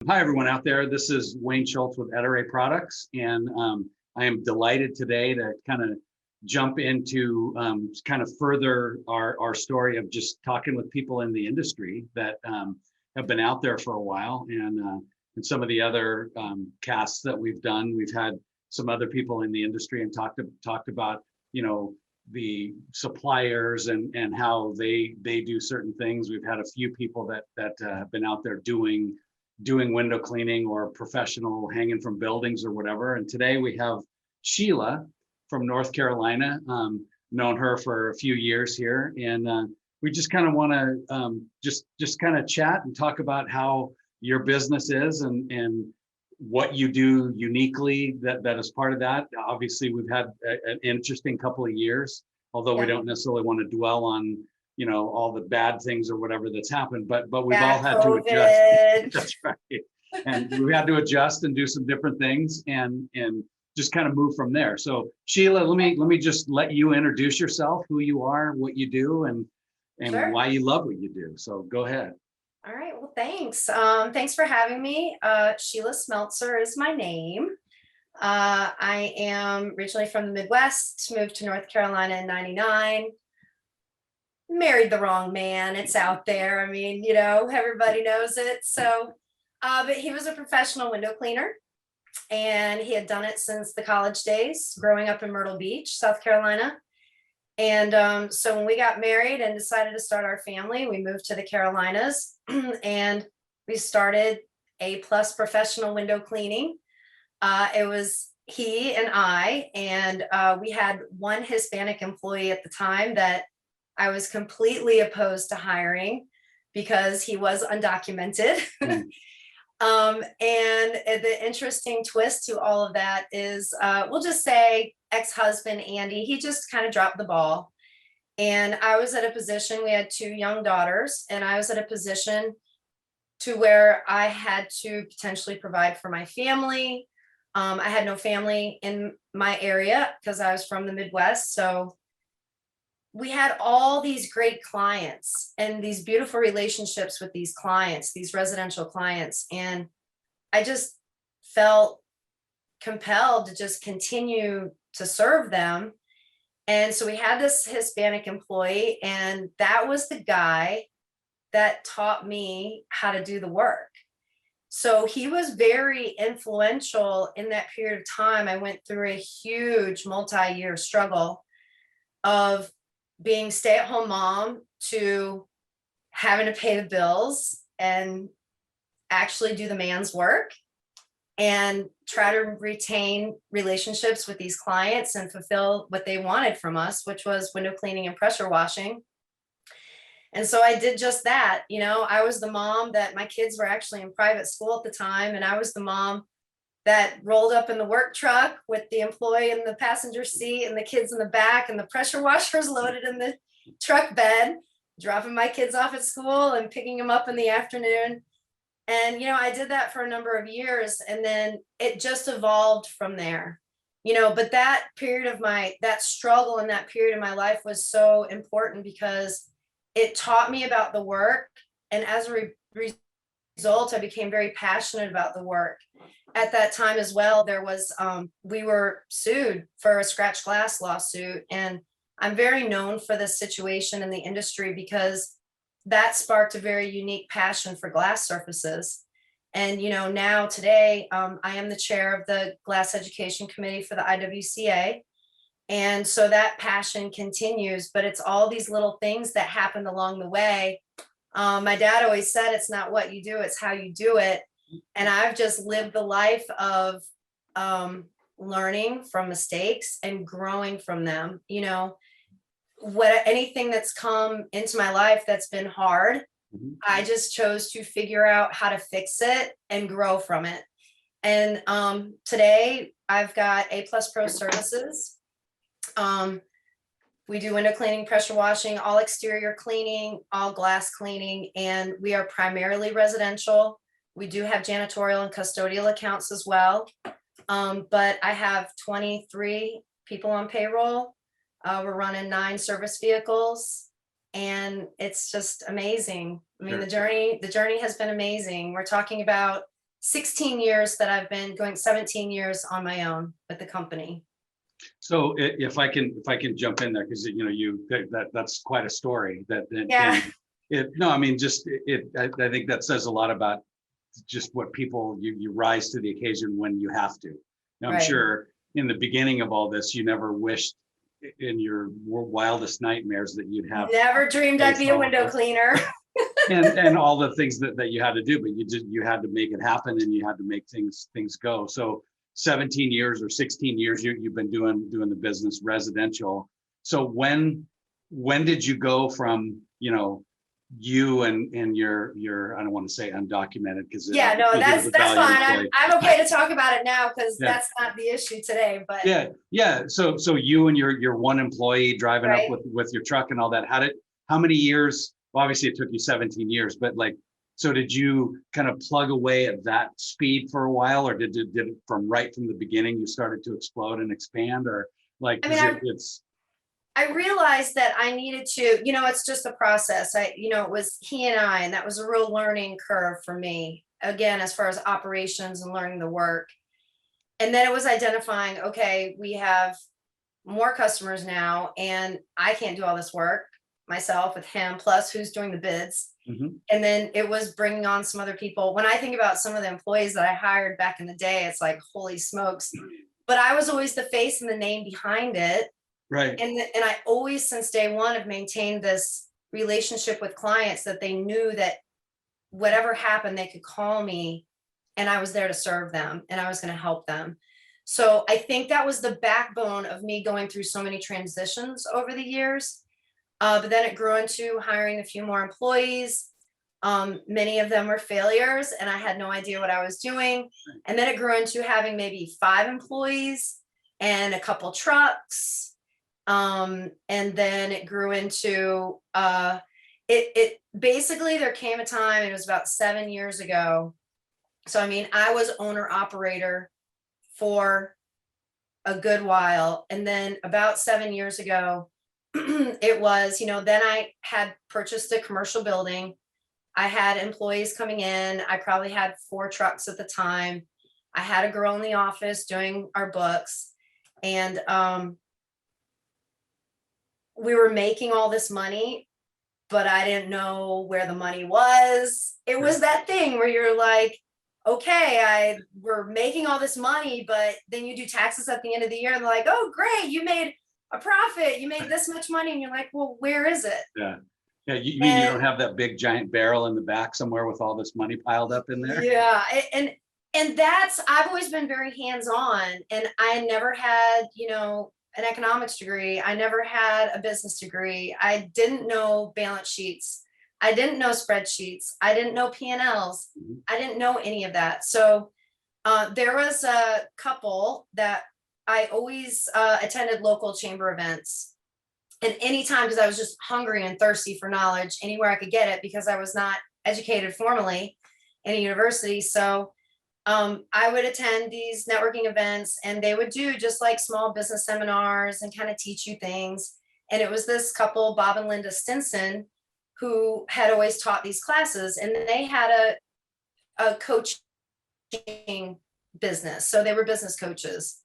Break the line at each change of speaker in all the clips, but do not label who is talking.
Hi, everyone out there. This is Wayne Schultz with Ettore Products, and I am delighted today to kind of jump into kind of further our story of just talking with people in the industry that have been out there for a while, and some of the other casts that we've done. We've had some other people in the industry and talked about the suppliers and how they do certain things. We've had a few people that have been out there doing window cleaning or professional hanging from buildings or whatever. And today we have Sheila from North Carolina, known her for a few years here. And we just kind of want to just kind of chat and talk about how your business is and what you do uniquely that is part of that. Obviously, we've had an interesting couple of years, although we don't necessarily want to dwell on all the bad things or whatever that's happened, but we've all had to adjust. That's right. And we've had to adjust and do some different things and just kind of move from there. So Sheila, let me just let you introduce yourself, who you are, what you do, and
Sure.
why you love what you do. So go ahead.
All right. Well, thanks. Thanks for having me. Sheila Smeltzer is my name. I am originally from the Midwest, moved to North Carolina in '99. Married the wrong man. It's out there. I mean, everybody knows it. So, but he was a professional window cleaner and he had done it since the college days, growing up in Myrtle Beach, South Carolina. And so when we got married and decided to start our family, we moved to the Carolinas and we started A+ Professional Window Cleaning. It was he and I, and we had one Hispanic employee at the time that I was completely opposed to hiring because he was undocumented. And the interesting twist to all of that is, we'll just say ex-husband Andy, he just kind of dropped the ball. And I was at a position, we had 2 young daughters, and I was at a position to where I had to potentially provide for my family. I had no family in my area because I was from the Midwest. So we had all these great clients and these beautiful relationships with these clients, these residential clients. And I just felt compelled to just continue to serve them. And so we had this Hispanic employee, and that was the guy that taught me how to do the work. So he was very influential in that period of time. I went through a huge multi-year struggle of being stay-at-home mom to having to pay the bills and actually do the man's work and try to retain relationships with these clients and fulfill what they wanted from us, which was window cleaning and pressure washing. And so I did just that. I was the mom that my kids were actually in private school at the time. And I was the mom that rolled up in the work truck with the employee in the passenger seat and the kids in the back and the pressure washers loaded in the truck bed, dropping my kids off at school and picking them up in the afternoon. And, I did that for a number of years, and then it just evolved from there. But that period of that struggle in that period of my life was so important because it taught me about the work. And as a result, I became very passionate about the work. At that time as well, there was, we were sued for a scratch glass lawsuit. And I'm very known for this situation in the industry because that sparked a very unique passion for glass surfaces. And, now today, I am the chair of the Glass Education Committee for the IWCA. And so that passion continues, but it's all these little things that happened along the way. My dad always said, it's not what you do, it's how you do it. And I've just lived the life of learning from mistakes and growing from them. Anything that's come into my life that's been hard, I just chose to figure out how to fix it and grow from it. And today I've got A+ Pro services. We do window cleaning, pressure washing, all exterior cleaning, all glass cleaning, and we are primarily residential. We do have janitorial and custodial accounts as well. But I have 23 people on payroll. We're running 9 service vehicles, and it's just amazing. I mean, the journey has been amazing. We're talking about 16 years that I've been going, 17 years on my own with the company.
So if I can jump in there, because that's quite a story.
Yeah.
No, I mean, I think that says a lot about just what people, you rise to the occasion when you have to. Now, I'm
Right.
sure in the beginning of all this, you never wished in your wildest nightmares that you'd have.
Never dreamed I'd be a window cleaner.
and all the things that you had to do, but you had to make it happen, and you had to make things go. So 17 years or 16 years you've been doing the business residential. So when did you go from, you and your I don't want to say undocumented, because
Yeah, no, that's fine. I'm okay to talk about it now, because
Yeah.
that's not the issue today. But
yeah. So you and your one employee driving
Right.
up with your truck and all that. How many years? Well, obviously it took you 17 years, but so did you kind of plug away at that speed for a while, or did it from the beginning you started to explode and expand, or
I mean, I realized that I needed to, it's just a process. It was he and I, and that was a real learning curve for me, again, as far as operations and learning the work. And then it was identifying, okay, we have more customers now, and I can't do all this work myself with him, plus who's doing the bids.
Mhm.
And then it was bringing on some other people. When I think about some of the employees that I hired back in the day, it's like, holy smokes. But I was always the face and the name behind it.
Right.
And I always, since day one, have maintained this relationship with clients that they knew that whatever happened, they could call me, and I was there to serve them, and I was going to help them. So I think that was the backbone of me going through so many transitions over the years. But then it grew into hiring a few more employees. Many of them were failures, and I had no idea what I was doing. And then it grew into having maybe 5 employees and a couple trucks. And then it grew into it basically, there came a time, it was about 7 years ago. So I mean, I was owner operator for a good while, and then about 7 years ago, it was, then I had purchased a commercial building. I had employees coming in. I probably had 4 trucks at the time. I had a girl in the office doing our books, and we were making all this money, but I didn't know where the money was. It was that thing where you're like, okay, we're making all this money, but then you do taxes at the end of the year, and they're like, oh, great, you made a profit, you made this much money, and you're like, well, where is it?
Yeah. You mean you don't have that big giant barrel in the back somewhere with all this money piled up in there?
Yeah, and that's, I've always been very hands-on, and I never had, an economics degree. I never had a business degree. I didn't know balance sheets. I didn't know spreadsheets. I didn't know P&Ls.
Mhm.
I didn't know any of that. So there was a couple that I always attended local chamber events. And anytime, because I was just hungry and thirsty for knowledge, anywhere I could get it, because I was not educated formally in a university. So I would attend these networking events, and they would do just like small business seminars and kind of teach you things. And it was this couple, Bob and Linda Stinson, who had always taught these classes, and they had a coaching business. So they were business coaches.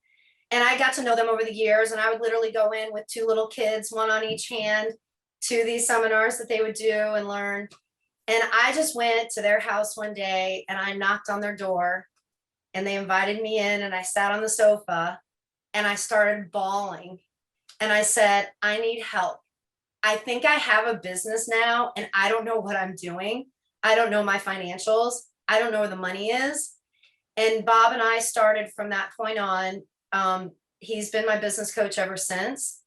And I got to know them over the years, and I would literally go in with 2 little kids, one on each hand, to these seminars that they would do and learn. And I just went to their house one day, and I knocked on their door, and they invited me in, and I sat on the sofa, and I started bawling. And I said, I need help. I think I have a business now, and I don't know what I'm doing. I don't know my financials. I don't know where the money is. And Bob and I started from that point on. He's been my business coach ever since.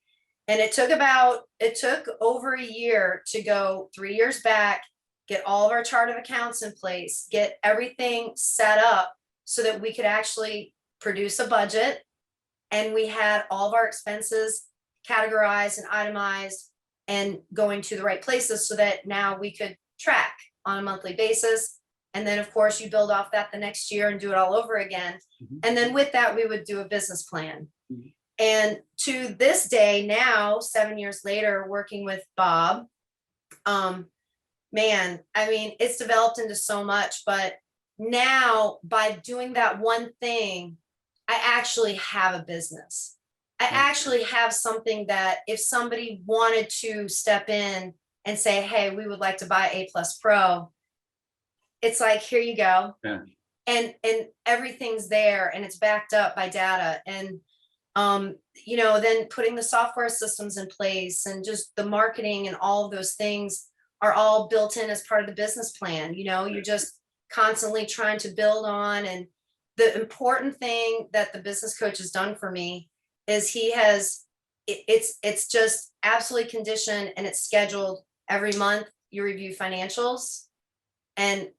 And it took over a year to go 3 years back, get all of our chart of accounts in place, get everything set up so that we could actually produce a budget. And we had all of our expenses categorized and itemized and going to the right places, so that now we could track on a monthly basis. And then, of course, you build off that the next year and do it all over again.
Mhm.
And then with that, we would do a business plan.
Mhm.
And to this day now, 7 years later, working with Bob, man, I mean, it's developed into so much, but now by doing that one thing, I actually have a business. I actually have something that if somebody wanted to step in and say, hey, we would like to buy A Plus Pro, it's like, here you go.
Yeah.
And everything's there and it's backed up by data. And you know, then putting the software systems in place and just the marketing and all of those things are all built in as part of the business plan. You know, you're just constantly trying to build on. And the important thing that the business coach has done for me is he has, it's just absolutely conditioned and it's scheduled every month. You review financials and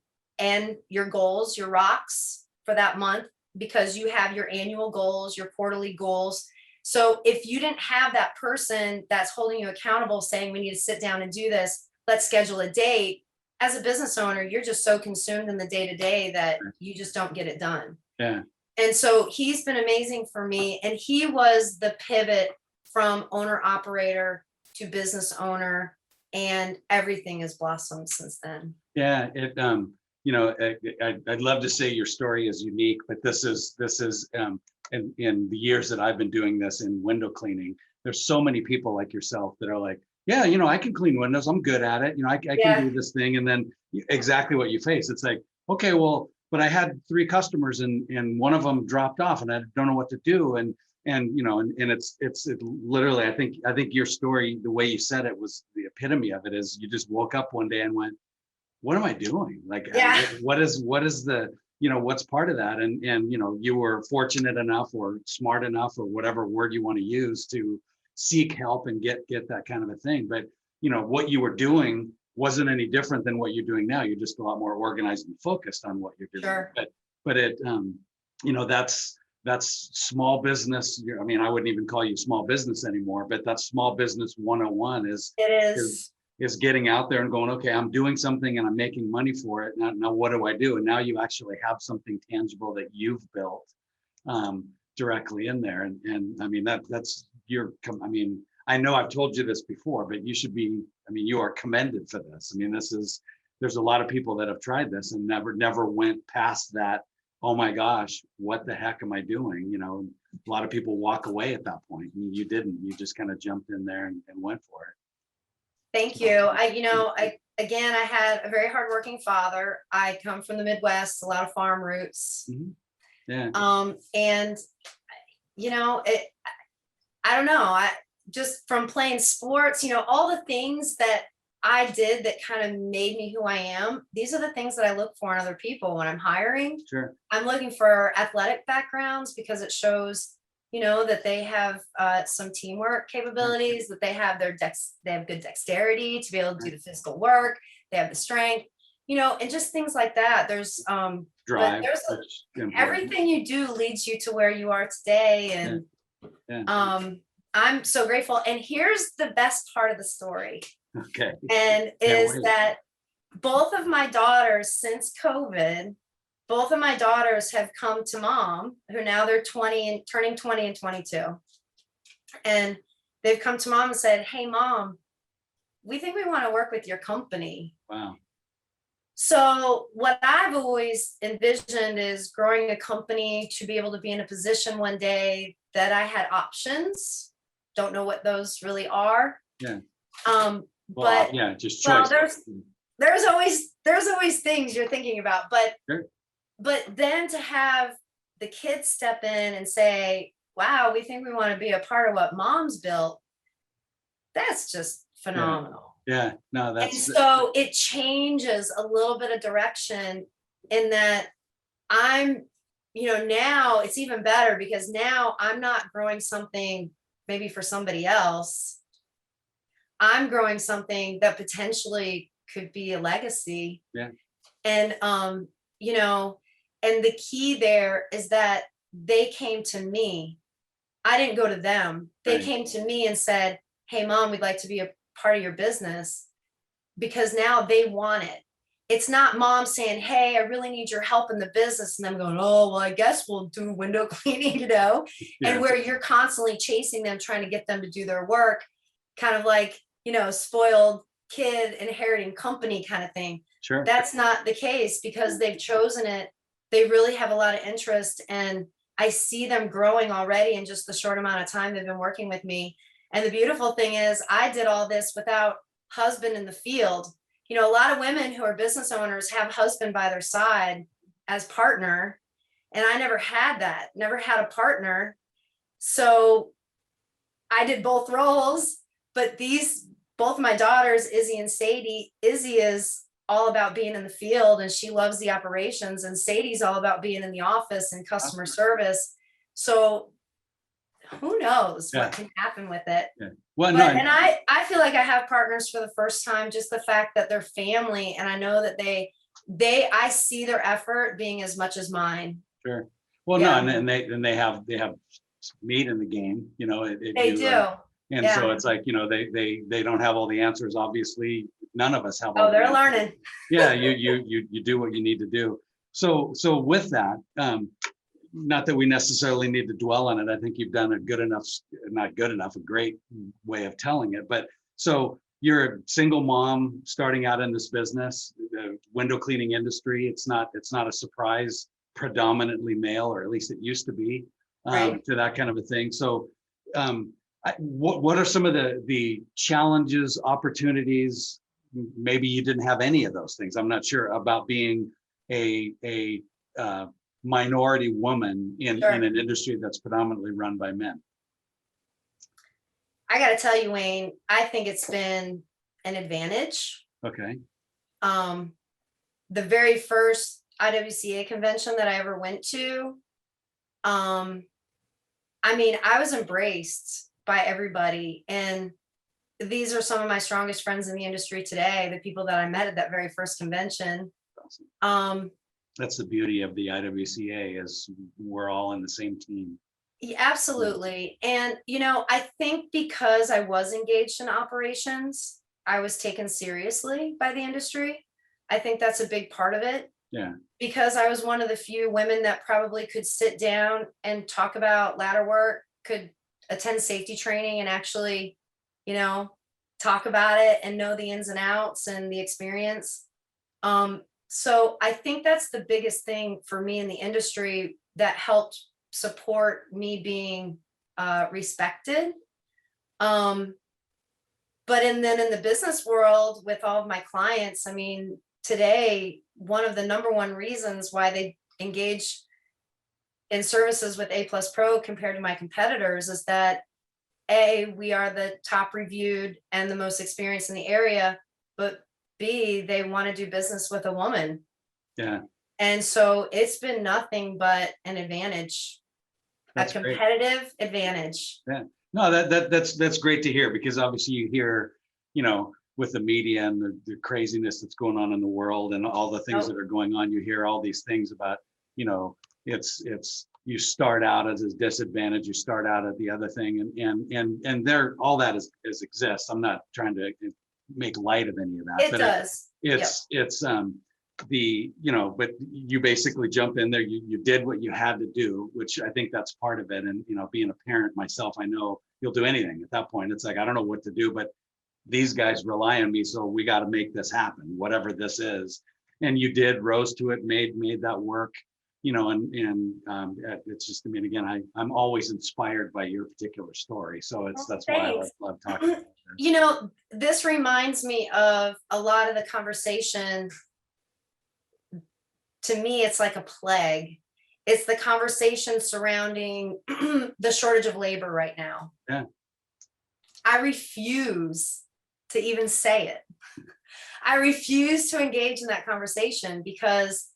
your goals, your rocks for that month, because you have your annual goals, your quarterly goals. So if you didn't have that person that's holding you accountable saying, we need to sit down and do this, let's schedule a date. As a business owner, you're just so consumed in the day to day that you just don't get it done.
Yeah.
And so he's been amazing for me. And he was the pivot from owner operator to business owner, and everything has blossomed since then.
Yeah. You know, I'd love to say your story is unique, but this is in the years that I've been doing this in window cleaning, there's so many people like yourself that are like, yeah, you know, I can clean windows. I'm good at it. You know, I can do this thing. And then exactly what you face. It's like, okay, well, but I had 3 customers and one of them dropped off and I don't know what to do. And you know, and it's literally, I think your story, the way you said it was the epitome of it. Is you just woke up one day and went, what am I doing? Like, what is the, you know, what's part of that? And, you know, you were fortunate enough or smart enough or whatever word you want to use to seek help and get that kind of a thing. But, you know, what you were doing wasn't any different than what you're doing now. You're just a lot more organized and focused on what you're doing.
Sure.
But it, you know, that's small business. I mean, I wouldn't even call you small business anymore, but that's small business 101 is getting out there and going, okay, I'm doing something and I'm making money for it. Now what do I do? And now you actually have something tangible that you've built directly in there. And I mean, that's your, I mean, I know I've told you this before, but you should be, I mean, you are commended for this. I mean, there's a lot of people that have tried this and never went past that. Oh my gosh, what the heck am I doing? You know, a lot of people walk away at that point. And you didn't, you just kind of jumped in there and went for it.
Thank you. I had a very hardworking father. I come from the Midwest, a lot of farm roots.
Mm-hmm. Yeah.
And you know, I don't know. I just from playing sports, you know, all the things that I did that kind of made me who I am. These are the things that I look for in other people when I'm hiring.
Sure.
I'm looking for athletic backgrounds because it shows, you know, that they have some teamwork capabilities, that they have they have good dexterity to be able to do the physical work. They have the strength, you know, and just things like that. There's
drive.
Everything you do leads you to where you are today. And I'm so grateful. And here's the best part of the story.
Okay.
And is that both of my daughters since COVID, both of my daughters have come to mom, who now they're 20 and turning 20 and 22. And they've come to mom and said, hey, mom, we think we want to work with your company.
Wow.
So what I've always envisioned is growing a company to be able to be in a position one day that I had options. Don't know what those really are.
Yeah.
But
yeah, just choice.
Well, there's always things you're thinking about, but
sure.
But then to have the kids step in and say, wow, we think we want to be a part of what mom's built. That's just phenomenal.
Yeah. No,
and so it changes a little bit of direction in that I'm, you know, now it's even better because now I'm not growing something maybe for somebody else. I'm growing something that potentially could be a legacy.
Yeah.
And, you know, and the key there is that they came to me. I didn't go to them. They came to me and said, hey, mom, we'd like to be a part of your business, because now they want it. It's not mom saying, hey, I really need your help in the business. And I'm going, oh, well, I guess we'll do window cleaning, you know, and where you're constantly chasing them, trying to get them to do their work, kind of like, you know, spoiled kid inheriting company kind of thing.
Sure.
That's not the case because they've chosen it. They really have a lot of interest, and I see them growing already in just the short amount of time they've been working with me. And the beautiful thing is I did all this without husband in the field. You know, a lot of women who are business owners have husband by their side as partner. And I never had that, never had a partner. So I did both roles, but both my daughters, Izzy and Sadie, Izzy is all about being in the field and she loves the operations, and Sadie's all about being in the office and customer service. So who knows what can happen with it.
Well,
and I feel like I have partners for the first time, just the fact that they're family, and I know that I see their effort being as much as mine.
Sure. Well, no, and they have meat in the game, you know.
They do.
And so it's like, you know, they don't have all the answers. Obviously, none of us have all
the answers. Learning.
Yeah, you do what you need to do. So with that, not that we necessarily need to dwell on it. I think you've done a great way of telling it. But so you're a single mom starting out in this business, the window cleaning industry. It's not a surprise, predominantly male, or at least it used to be,
right,
to that kind of a thing. So what are some of the challenges, opportunities? Maybe you didn't have any of those things. I'm not sure, about being a minority woman in an industry that's predominantly run by men.
I got to tell you, Wayne, I think it's been an advantage.
Okay.
The very first IWCA convention that I ever went to, I mean, I was embraced by everybody, and these are some of my strongest friends in the industry today, the people that I met at that very first convention.
Awesome. That's the beauty of the IWCA, is we're all in the same team.
Yeah, absolutely. And, you know, I think because I was engaged in operations, I was taken seriously by the industry. I think that's a big part of it.
Yeah.
Because I was one of the few women that probably could sit down and talk about ladder work, could attend safety training and actually, you know, talk about it and know the ins and outs and the experience. So I think that's the biggest thing for me in the industry that helped support me being respected. But then in the business world with all of my clients, I mean, today, one of the number one reasons why they engage in services with A+ Pro compared to my competitors is that A, we are the top reviewed and the most experienced in the area, but B, they want to do business with a woman.
Yeah.
And so it's been nothing but an advantage,
that's
a competitive advantage.
Yeah. No, that's great to hear, because obviously you hear, you know, with the media and the craziness that's going on in the world and all the things that are going on, you hear all these things about, you know, it's you start out as a disadvantage, you start out at the other thing, and there, all that is exists. I'm not trying to make light of any of that.
It does.
It's the, you know, but you basically jump in there, you did what you had to do, which I think that's part of it. And, you know, being a parent myself, I know you'll do anything at that point. It's like, I don't know what to do, but these guys rely on me, so we got to make this happen, whatever this is. And you did, rose to it, made that work, you know, and it's just, I mean, again, I'm always inspired by your particular story. So that's why I love talking about it.
You know, this reminds me of a lot of the conversation. To me, it's like a plague. It's the conversation surrounding the shortage of labor right now.
Yeah.
I refuse to even say it. I refuse to engage in that conversation because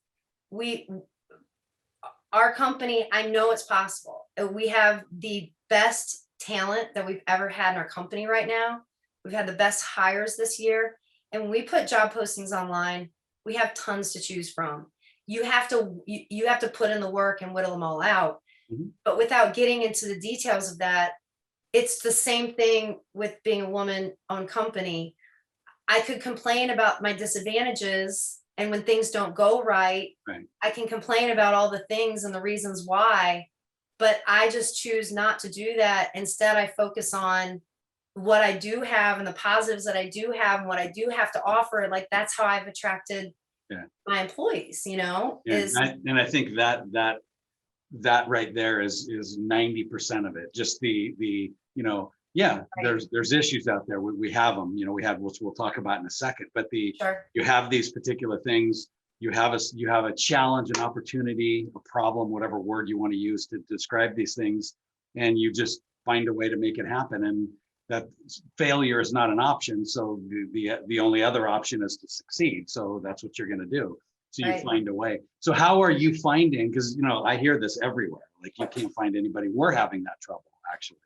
our company, I know it's possible. We have the best talent that we've ever had in our company right now. We've had the best hires this year. And when we put job postings online, we have tons to choose from. You have to put in the work and whittle them all out.
Mm-hmm.
But without getting into the details of that, it's the same thing with being a woman-owned company. I could complain about my disadvantages, and when things don't go right, I can complain about all the things and the reasons why, but I just choose not to do that. Instead, I focus on what I do have and the positives that I do have and what I do have to offer. Like, that's how I've attracted
Yeah.
my employees,
Yeah.
is
And I think that right there is 90% of it. Just yeah,
right.
there's issues out there. We have them, we have, which we'll talk about in a second, but
Sure.
you have these particular things. You have a challenge, an opportunity, a problem, whatever word you want to use to describe these things, and you just find a way to make it happen. And that failure is not an option. So the only other option is to succeed. So that's what you're going to do. So you
Right.
find a way. So how are you finding? Because I hear this everywhere. Like you can't find anybody. We're having that trouble actually.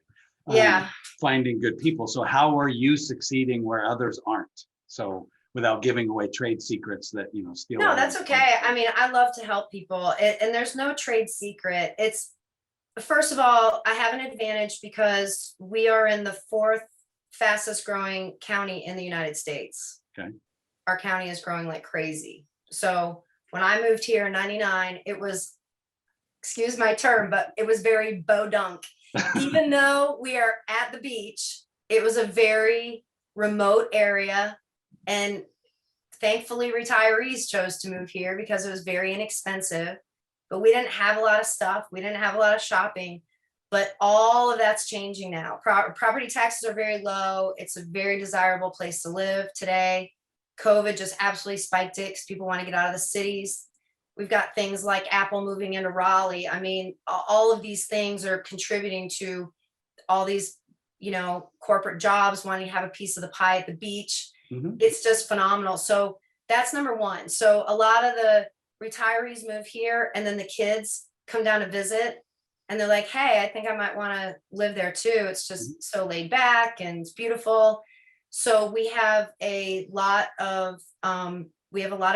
Yeah.
Finding good people. So how are you succeeding where others aren't? So without giving away trade secrets that steal.
No,
all
that's
the
okay. I mean, I love to help people, and there's no trade secret. It's, first of all, I have an advantage because we are in the fourth fastest growing county in the United States.
Okay.
Our county is growing like crazy. So when I moved here in 99, it was, excuse my term, but it was very bodunk. Even though we are at the beach, it was a very remote area. And thankfully, retirees chose to move here because it was very inexpensive. But we didn't have a lot of stuff. We didn't have a lot of shopping. But all of that's changing now. Property taxes are very low. It's a very desirable place to live today. COVID just absolutely spiked it because people want to get out of the cities. We've got things like Apple moving into Raleigh. I mean, all of these things are contributing to all these, corporate jobs wanting to have a piece of the pie at the beach.
Mm-hmm.
It's just phenomenal. So that's number one. So a lot of the retirees move here, and then the kids come down to visit, and they're like, hey, I think I might want to live there too. It's just so laid back and it's beautiful. So we have a lot of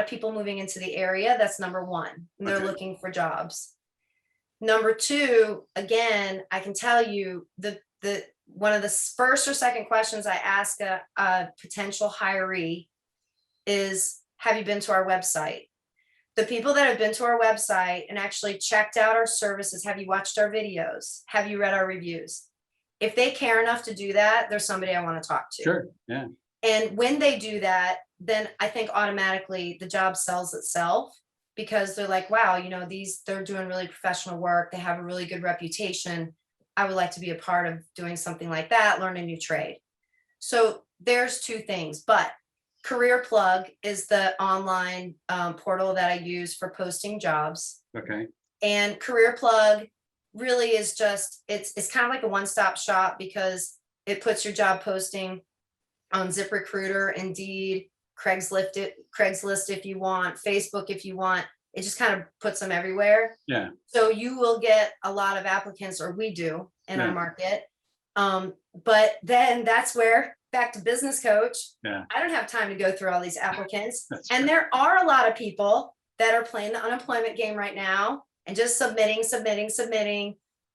people moving into the area. That's number one. And they're looking for jobs. Number two, again, I can tell you the one of the first or second questions I ask a potential hiree is, have you been to our website? The people that have been to our website and actually checked out our services, have you watched our videos? Have you read our reviews? If they care enough to do that, there's somebody I want to talk to.
Sure. Yeah.
And when they do that, then I think automatically the job sells itself, because they're like, wow, they're doing really professional work. They have a really good reputation. I would like to be a part of doing something like that, learn a new trade. So there's two things, but Career Plug is the online portal that I use for posting jobs.
Okay.
And Career Plug really is just, it's kind of like a one-stop shop, because it puts your job posting on ZipRecruiter, Indeed, Craigslist if you want, Facebook if you want. It just kind of puts them everywhere.
Yeah.
So you will get a lot of applicants, or we do in our market. But then that's where, back to business coach, I don't have time to go through all these applicants. And there are a lot of people that are playing the unemployment game right now and just submitting,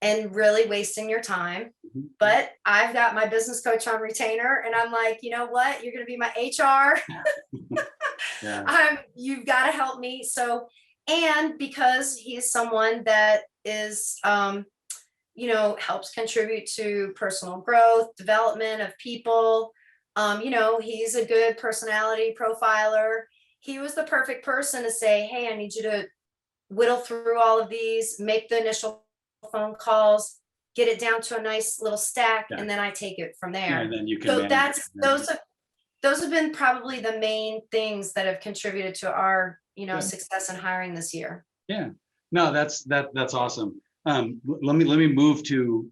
and really wasting your time.
Mm-hmm.
But I've got my business coach on retainer, and I'm like, you know what? You're going to be my HR. You've got to help me. So, and because he's someone that is, helps contribute to personal growth, development of people. He's a good personality profiler. He was the perfect person to say, hey, I need you to whittle through all of these, make the initial phone calls, get it down to a nice little stack, and then I take it from there.
And then you can.
So those have been probably the main things that have contributed to our, success in hiring this year.
Yeah, no, that's awesome. Let me move to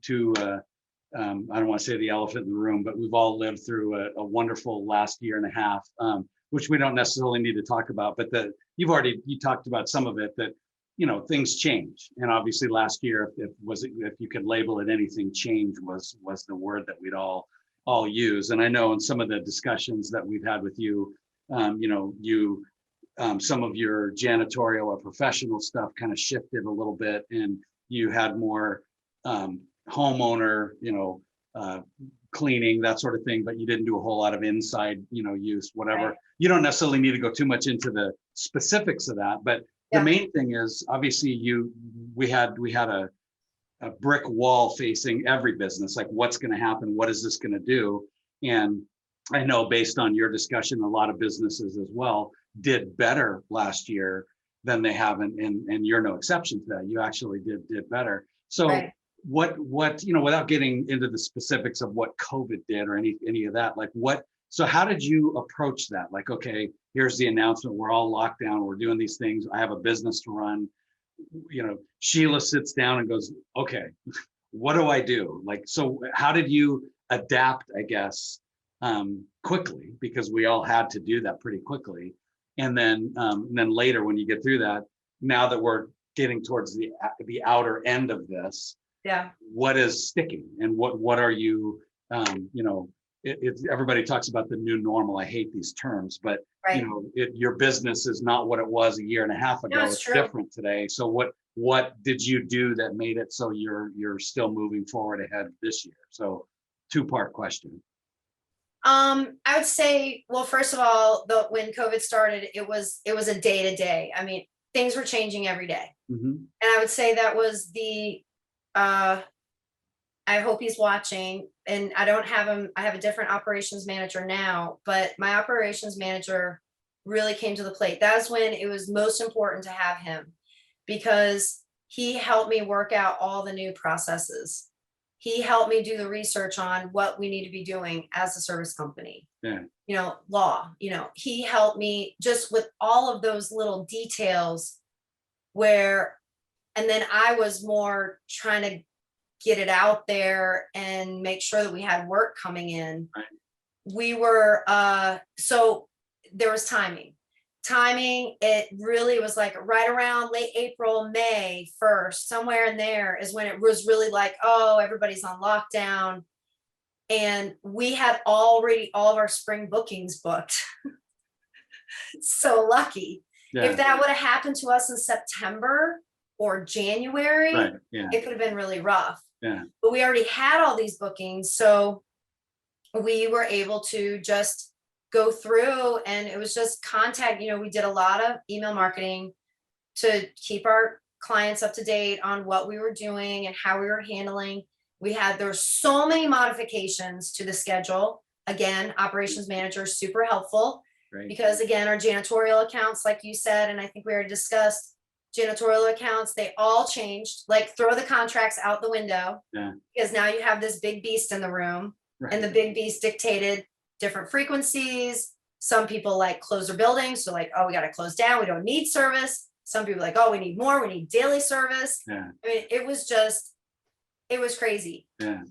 I don't want to say the elephant in the room, but we've all lived through a wonderful last year and a half, which we don't necessarily need to talk about, but you talked about some of it, that things change. And obviously last year, if you could label it anything, change was the word that we'd all use. And I know in some of the discussions that we've had with you, some of your janitorial or professional stuff kind of shifted a little bit, and you had more homeowner, cleaning, that sort of thing, but you didn't do a whole lot of inside, use, whatever. Right. You don't necessarily need to go too much into the specifics of that, but the main thing is, obviously we had a brick wall facing every business, like what's going to happen, what is this going to do? And I know based on your discussion, a lot of businesses as well, did better last year than they have, and you're no exception to that. You actually did better. So
Right.
what without getting into the specifics of what COVID did or any of that, like so how did you approach that? Like, okay, here's the announcement, we're all locked down, we're doing these things, I have a business to run. Sheila sits down and goes, okay, what do I do? Like, so how did you adapt, I guess, quickly, because we all had to do that pretty quickly. And then later, when you get through that, now that we're getting towards the outer end of this,
Yeah.
what is sticking, and what are you, everybody talks about the new normal. I hate these terms, but
Right.
your business is not what it was a year and a half ago.
No,
it's
true.
different today. So what did you do that made it so you're still moving forward ahead this year? So two-part question.
I would say, well, first of all, when COVID started, it was a day to day. I mean, things were changing every day.
Mm-hmm.
And I would say that was I hope he's watching, and I don't have him. I have a different operations manager now, but my operations manager really came to the plate. That's when it was most important to have him, because he helped me work out all the new processes. He helped me do the research on what we need to be doing as a service company.
Yeah.
Law, he helped me just with all of those little details and then I was more trying to get it out there and make sure that we had work coming in.
Right.
We were, so there was timing, it really was like right around late April, May 1st, somewhere in there is when it was really like, oh, everybody's on lockdown. And we had already all of our spring bookings booked. So lucky.
Yeah.
If that would have happened to us in September or January,
right. Yeah.
it could have been really rough.
Yeah.
But we already had all these bookings. So we were able to just go through, and it was just contact, we did a lot of email marketing to keep our clients up to date on what we were doing and how we were handling. There were so many modifications to the schedule. Again, operations manager, super helpful.
Right.
Because again, our janitorial accounts, like you said, and I think we already discussed, janitorial accounts, they all changed. Like, throw the contracts out the window.
Yeah.
Because now you have this big beast in the room.
Right.
And the big beast dictated different frequencies. Some people like close their buildings, so like, oh, we got to close down, we don't need service. Some people like, oh, we need more, we need daily service.
Yeah.
I mean, it was crazy.
Yeah.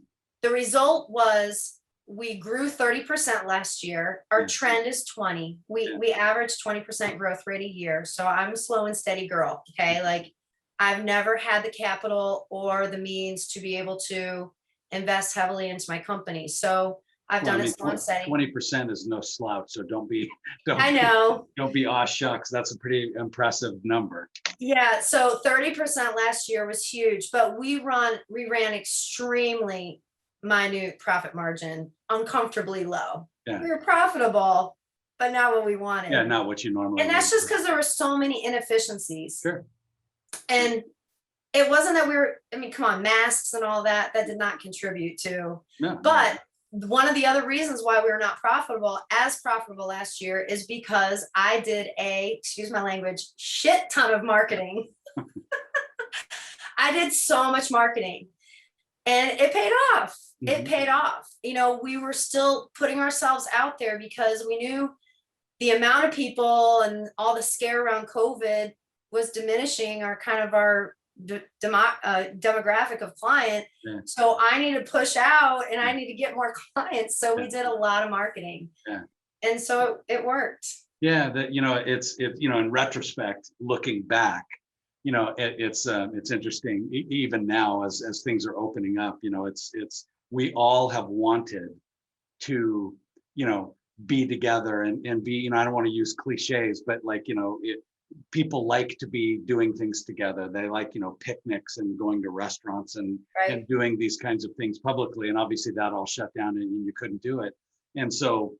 The result was we grew 30% last year. Our trend is 20. We average 20% growth rate a year. So I'm a slow and steady girl. Okay. Like, I've never had the capital or the means to be able to invest heavily into my company. So I've done it slow and steady.
20% is no slouch. So don't be aw shucks. That's a pretty impressive number.
Yeah. So 30% last year was huge, but we ran extremely minute profit margin, uncomfortably low.
Yeah.
We were profitable, but not what we wanted.
Yeah, not what you normally.
And that's just because there were so many inefficiencies.
Sure.
And it wasn't that come on, masks and all that did not contribute to.
No,
but one of the other reasons why we were not profitable last year is because I did excuse my language, shit ton of marketing. I did so much marketing, and it paid off.
Mm-hmm.
It paid off. We were still putting ourselves out there because we knew the amount of people and all the scare around COVID was diminishing our demographic of client. Yeah. So I need to push out and I need to get more clients. So we did a lot of marketing. Yeah. And so it worked. Yeah.
It's in retrospect, looking back, it's interesting even now as things are opening up, we all have wanted to, be together and be, I don't want to use cliches, but people like to be doing things together. They like, picnics and going to restaurants and doing these kinds of things publicly. And obviously that all shut down and you couldn't do it. And so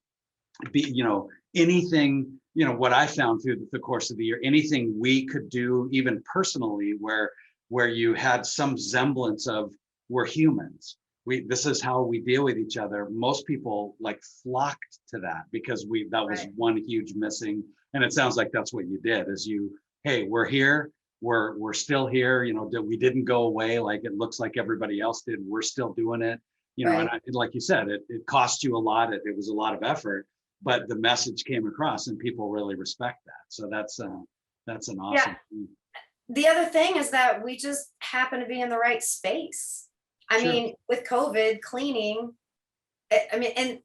anything, what I found through the course of the year, anything we could do, even personally, where you had some semblance of we're humans. This is how we deal with each other. Most people flocked to that because that was one huge missing. And it sounds like that's what you did is hey, we're here. We're still here. We didn't go away like it looks like everybody else did. We're still doing it.
Right.
And like you said, it cost you a lot. It was a lot of effort, but the message came across and people really respect that. So that's an awesome thing.
The other thing is that we just happen to be in the right space. I
Sure.
mean, with COVID, cleaning, and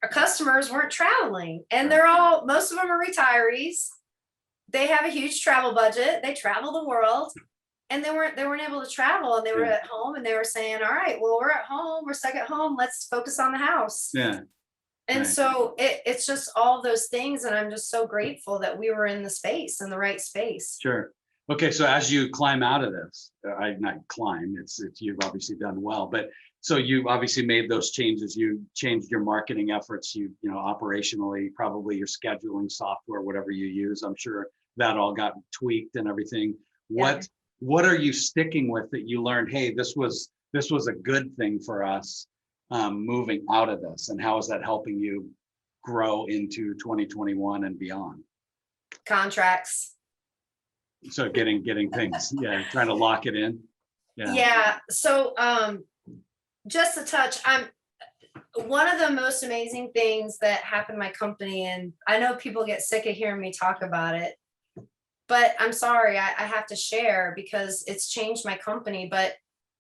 our customers weren't traveling, and most of them are retirees. They have a huge travel budget. They travel the world, and they weren't able to travel, and they were at home, and they were saying, all right, well, we're at home, we're stuck at home, let's focus on the house.
Yeah.
And
Right.
so it's just all those things. And I'm just so grateful that we were in the right space.
Sure. Okay. So as you climb out of this, not climb, it's you've obviously done well, but so you obviously made those changes. You changed your marketing efforts, operationally, probably your scheduling software, whatever you use. I'm sure that all got tweaked and everything.
Yeah.
What are you sticking with that you learned, hey, this was a good thing for us moving out of this, and how is that helping you grow into 2021 and beyond?
Contracts.
So getting things, trying to lock it in.
Yeah. So just to touch, one of the most amazing things that happened in my company, and I know people get sick of hearing me talk about it, but I'm sorry, I have to share because it's changed my company. But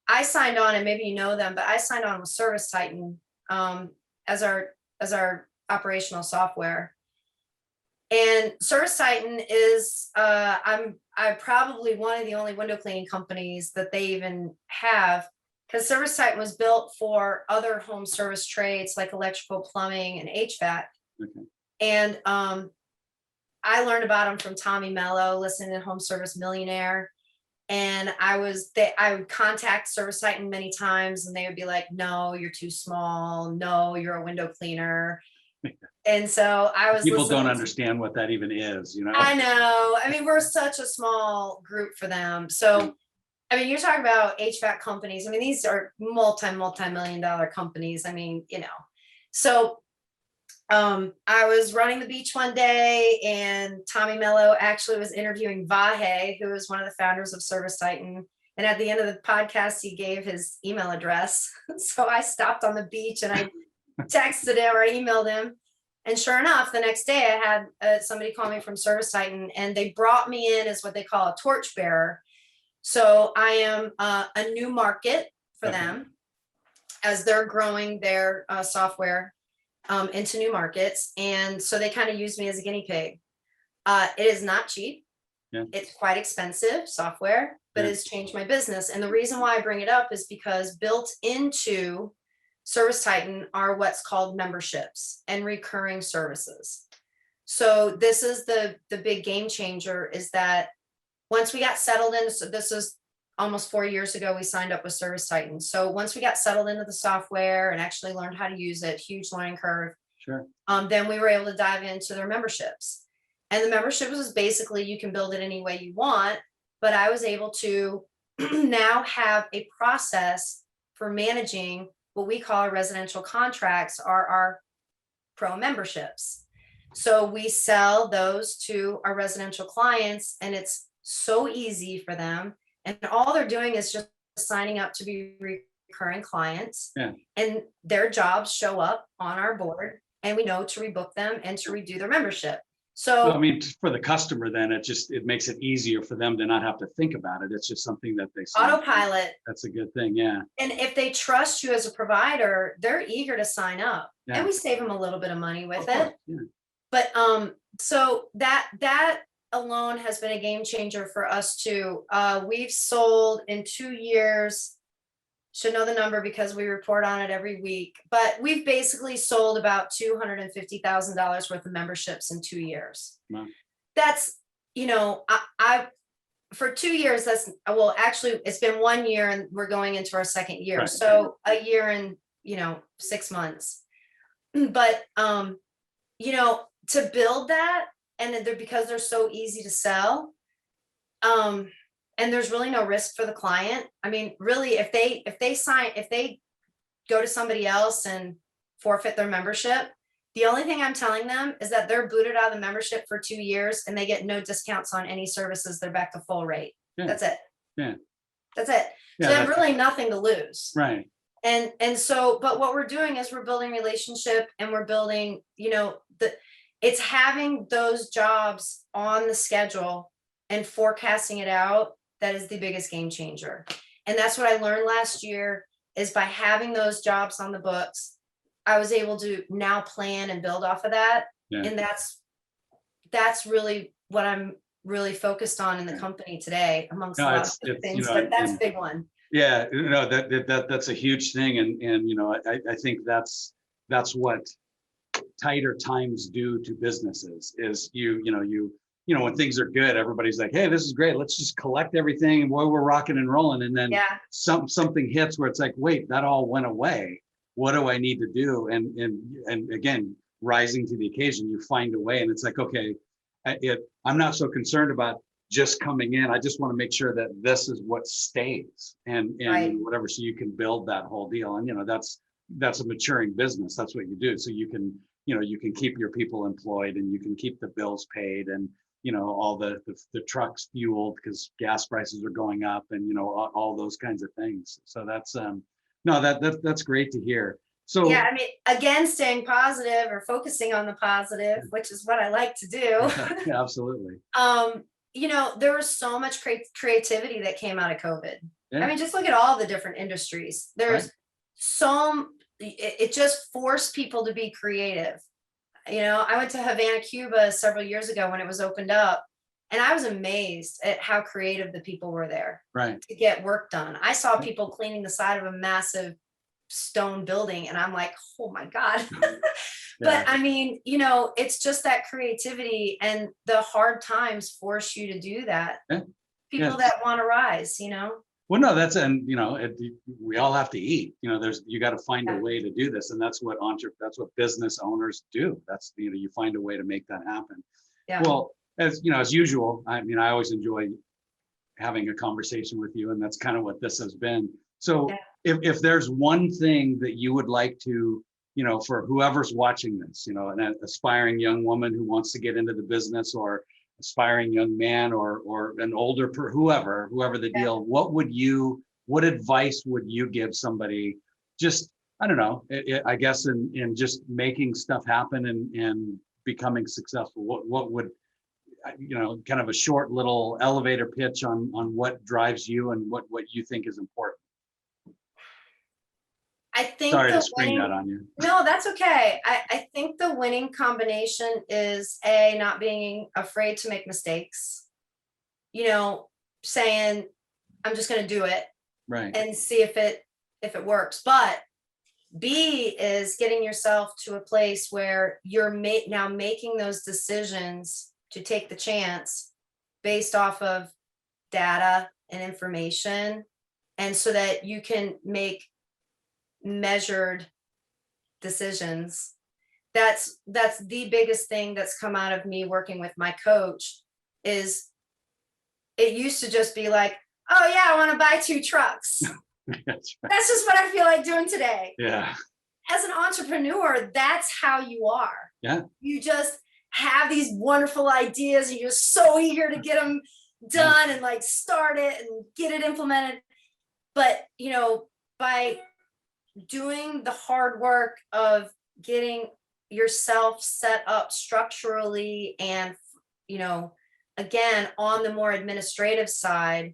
I signed on, and maybe you know them, but I signed on with Service Titan as our operational software. And Service Titan is I'm probably one of the only window cleaning companies that they even have, because Service Titan was built for other home service trades like electrical, plumbing, and HVAC.
Okay.
And I learned about them from Tommy Mello, listening to Home Service Millionaire. And I would contact Service Titan many times, and they would be like, no, you're too small. No, you're a window cleaner. And so I was
People don't understand what that even is,
I know. I mean, we're such a small group for them. So, I mean, you're talking about HVAC companies. I mean, these are multi-million-dollar companies. I mean, So I was running the beach one day, and Tommy Mello actually was interviewing Vahe, who was one of the founders of Service Titan. And at the end of the podcast, he gave his email address. So I stopped on the beach and I texted him or emailed him. And sure enough, the next day I had somebody call me from Service Titan, and they brought me in as what they call a torchbearer. So I am a new market for them as they're growing their software into new markets. And so they kind of use me as a guinea pig. It is not cheap.
Yeah.
It's quite expensive software, but it's changed my business. And the reason why I bring it up is because built into Service Titan are what's called memberships and recurring services. So this is the big game changer, is that once we got settled in, so this is almost 4 years ago, we signed up with Service Titan. So once we got settled into the software and actually learned how to use it, huge learning curve.
Sure.
Then we were able to dive into their memberships. And the memberships is basically, you can build it any way you want, but I was able to now have a process for managing what we call our residential contracts, are our pro memberships. So we sell those to our residential clients, and it's so easy for them. And all they're doing is just signing up to be recurring clients.
Yeah.
And their jobs show up on our board, and we know to rebook them and to redo their membership. So
well, I mean, for the customer, then it makes it easier for them to not have to think about it. It's just something that they sign.
Autopilot.
That's a good thing. Yeah.
And if they trust you as a provider, they're eager to sign up.
Yeah.
And we save them a little bit of money with
Of
it.
course, yeah.
But so that alone has been a game changer for us too. We've sold in 2 years, should know the number because we report on it every week, but we've basically sold about $250,000 worth of memberships in 2 years.
Wow.
That's, I for 2 years, well, actually it's been 1 year and we're going into our second year.
Right.
So a year and, 6 months. But, to build that, and because they're so easy to sell, and there's really no risk for the client. I mean, really, if they go to somebody else and forfeit their membership, The only thing I'm telling them is that they're booted out of the membership for 2 years and they get no discounts on any services. They're back to full rate.
Yeah.
That's it.
Yeah.
That's it.
Yeah,
So they have really nothing to lose.
right.
And so, but what we're doing is we're building relationship and we're building, it's having those jobs on the schedule and forecasting it out that is the biggest game changer. And that's what I learned last year is by having those jobs on the books, I was able to now plan and build off of that.
Yeah.
And that's really what I'm really focused on in the company today, amongst a lot of other things, but that's a big one.
Yeah, that's a huge thing. And I think that's what tighter times do to businesses is when things are good, everybody's like, hey, this is great. Let's just collect everything and while we're rocking and rolling. And then something hits where it's like, wait, that all went away. What do I need to do? And again, rising to the occasion, you find a way. And it's like, okay, I'm not so concerned about just coming in. I just want to make sure that this is what stays and whatever, so you can build that whole deal. And that's a maturing business. That's what you do. So you can keep your people employed and you can keep the bills paid and all the trucks fueled because gas prices are going up and all those kinds of things. So that's that's great to hear. So
yeah, I mean, again, staying positive or focusing on the positive, which is what I like to do.
Yeah, absolutely.
There was so much creativity that came out of COVID.
Yeah.
I mean, just look at all the different industries. There's it just forced people to be creative. I went to Havana, Cuba several years ago when it was opened up, and I was amazed at how creative the people were there to get work done. I saw people cleaning the side of a massive stone building, and I'm like, oh my God. But I mean, it's just that creativity, and the hard times force you to do that. People that want to rise,
Well, no, we all have to eat. You got to find a way to do this, and that's what business owners do. That's you find a way to make that happen. Yeah. Well, as usual, I always enjoy having a conversation with you, and that's kind of what this has been. So, if there's one thing that you would like to, for whoever's watching this, an aspiring young woman who wants to get into the business, or aspiring young man, or an older whoever the deal, what advice would you give somebody? Just, I don't know, I guess in just making stuff happen and becoming successful. What would, kind of a short little elevator pitch on what drives you and what you think is important.
I think
sorry to spring that on you.
No, that's okay. I think the winning combination is not being afraid to make mistakes, saying I'm just going to do it and see if it works. But B is getting yourself to a place where you're now making those decisions to take the chance based off of data and information, and so that you can make measured decisions. That's the biggest thing that's come out of me working with my coach. Is it used to just be like, oh yeah, I want to buy 2 trucks. That's just what I feel like doing today.
Yeah.
As an entrepreneur, that's how you are.
Yeah. You
just have these wonderful ideas and you're so eager to get them done and like start it and get it implemented. But by doing the hard work of getting yourself set up structurally and again on the more administrative side,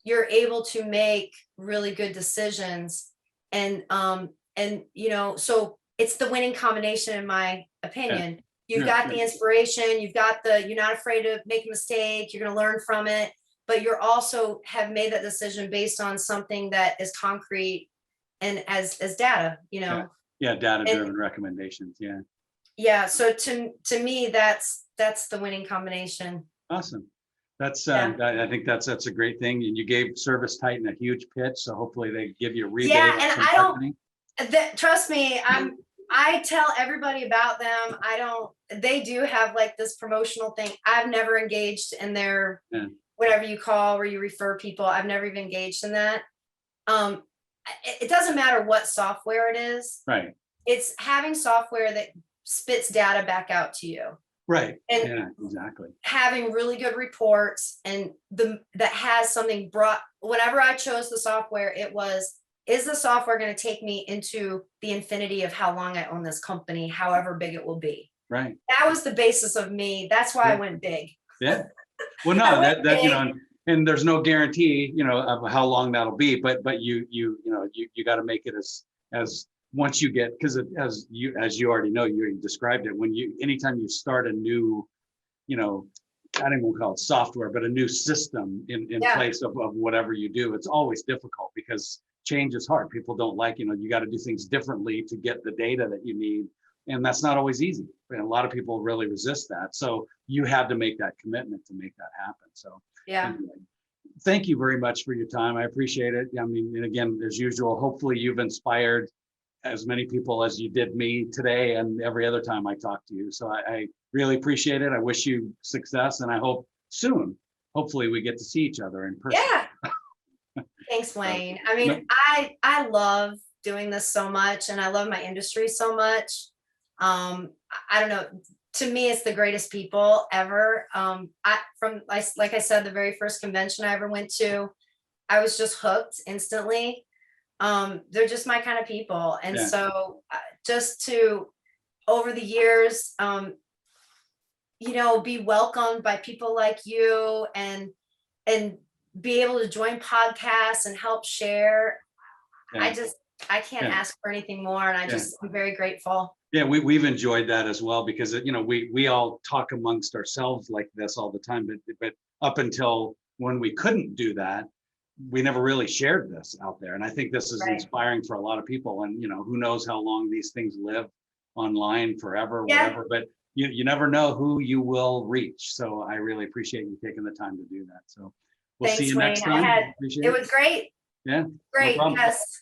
you're able to make really good decisions. And so it's the winning combination in my opinion. You've got the inspiration, you've got you're not afraid to make a mistake, you're going to learn from it, but you're also have made that decision based on something that is concrete and as data,
data driven recommendations.
So to me, that's the winning combination.
Awesome. That's I think that's a great thing. And you gave Service Titan a huge pitch, so hopefully they give you a rebate.
Yeah, and I don't trust me, I tell everybody about them. They do have like this promotional thing. I've never engaged in their whatever you call where you refer people. I've never even engaged in that. It doesn't matter what software it is.
Right.
It's having software that spits data back out to you.
Right.
And
yeah, exactly.
having really good reports and that has something brought, whenever I chose the software, it was, is the software going to take me into the infinity of how long I own this company, however big it will be?
Right.
That was the basis of me. That's why I went big.
Yeah. Well, no, that you know, and there's no guarantee, you know, of how long that'll be, but you got to make it as once you get, because as you already know, you described it, when anytime you start a new, you know, I don't even call it software, but a new system in place of whatever you do, it's always difficult because change is hard. People don't like, you know, you got to do things differently to get the data that you need. And that's not always easy. And a lot of people really resist that. So you had to make that commitment to make that happen. So
yeah.
Anyway, thank you very much for your time. I appreciate it. I mean, and again, as usual, hopefully you've inspired as many people as you did me today and every other time I talk to you. So I really appreciate it. I wish you success, and I hope soon, hopefully we get to see each other in person.
Yeah. Thanks, Wayne. I mean, I love doing this so much, and I love my industry so much. I don't know. To me, it's the greatest people ever. Like I said, the very first convention I ever went to, I was just hooked instantly. They're just my kind of people. And so just to, over the years, you know, be welcomed by people like you and be able to join podcasts and help share. I can't ask for anything more. And I'm very grateful.
Yeah, we've enjoyed that as well, because, you know, we all talk amongst ourselves like this all the time, but up until when we couldn't do that, we never really shared this out there. And I think this is inspiring for a lot of people. And, you know, who knows how long these things live online forever, whatever, but you never know who you will reach. So I really appreciate you taking the time to do that. So we'll see you next time.
It was great.
Yeah.
Great.
No problem.
Yes.